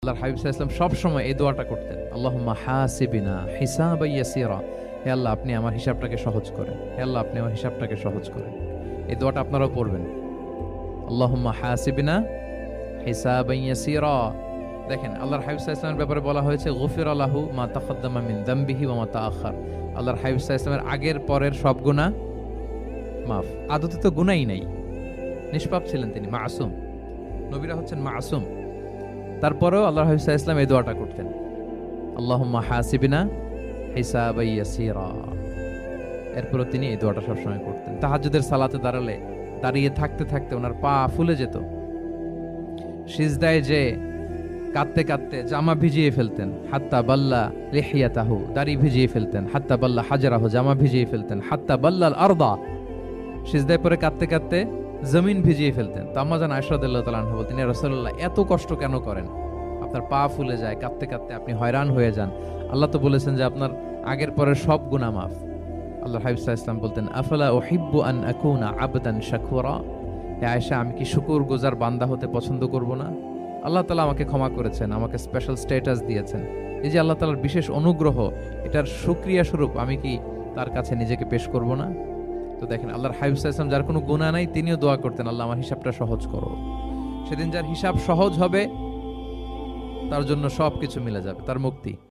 আল্লাহর হাবিব সাল্লাল্লাহু আলাইহি ওয়াসাল্লাম সব সময় এই দোয়াটা করতেন, আল্লাহুম্মা হাসিবিনা হিসাবান ইয়াসীরা। হে আল্লাহ, আপনি আমার হিসাবটাকে সহজ করেন। হে আল্লাহ, আপনি আমার হিসাবটাকে সহজ করেন। এই দোয়াটা আপনারাও পড়বেন, আল্লাহুম্মা হাসিবিনা হিসাবান ইয়াসীরা। দেখেন, আল্লাহর হাবিব সাল্লাল্লাহু আলাইহি ওয়াসাল্লামের ব্যাপারে বলা হয়েছে গফিরা লাহু মা তাকাদ্দামা মিন যামবিহি ওয়া মা তাআখার। আল্লাহর হাবিব সাল্লাল্লাহু আলাইহি ওয়াসাল্লামের আগের পরের সব গুনাহ মাফ। আদতে তো গুনাহই নাই, নিষ্পাপ ছিলেন তিনি, মাসুম। নবীরা হচ্ছেন মাসুম। তারপরেও আল্লাহর হাবিব সাল্লাল্লাহু আলাইহি ওয়াসাল্লাম এই দোয়াটা করতেন, আল্লাহুম্মা হাসিবিনা হিসাবান ইয়াসীরা। এরপরও তিনি এই দোয়াটা সবসময় করতেন। তাহাজ্জুদের সালাতে দাঁড়িয়ে থাকতে থাকতে ওনার পা ফুলে যেত। সিজদায় যে কাঁদতে কাঁদতে জামা ভিজিয়ে ফেলতেন, হাত্তা বাল্লা লিহিয়াতাহু, দাড়ি ভিজিয়ে ফেলতেন, হাত্তা বাল্লা হাজারাহু, জামা ভিজিয়ে ফেলতেন, হাত্তা বাল্লাল আরদা, সিজদায় পরে কাঁদতে কাঁদতে জমিন ভিজিয়ে ফেলতেন। তো আম্মা জান আয়েশা রাদিয়াল্লাহু তাআলা আনহা বলতেন, ইয়া রাসূলুল্লাহ, এত কষ্ট কেন করেন? আপনার পা ফুলে যায়, কাঁদতে কাঁদতে আপনি হয়রান হয়ে যান। আল্লাহ তো বলেছেন যে আপনার আগের পরের সব গুনাহ মাফ। আল্লাহর হাবিব সাল্লাল্লাহু আলাইহি ওয়াসাল্লাম বলতেন, আফালা উহিব্বু আন আকুনা আবদান শাকুরা। হে আয়েশা, আমি কি শুকরগুজার বান্দা হতে পছন্দ করব না? আল্লাহ তাআলা আমাকে ক্ষমা করেছেন, আমাকে স্পেশাল স্ট্যাটাস দিয়েছেন। এই যে আল্লাহ তাআলার বিশেষ অনুগ্রহ, এটার শুকরিয়া স্বরূপ আমি কি তার কাছে নিজেকে পেশ করব না? তো দেখেন, আল্লাহর হাবিব সাল্লাল্লাহু আলাইহি ওয়াসাল্লাম, যার কোনো গুনাহ নাই, তিনিও দোয়া করতেন, আল্লাহ আমার হিসাবটা সহজ করো। সেদিন যার হিসাব সহজ হবে, তার জন্য সবকিছু মিলে যাবে, তার মুক্তি।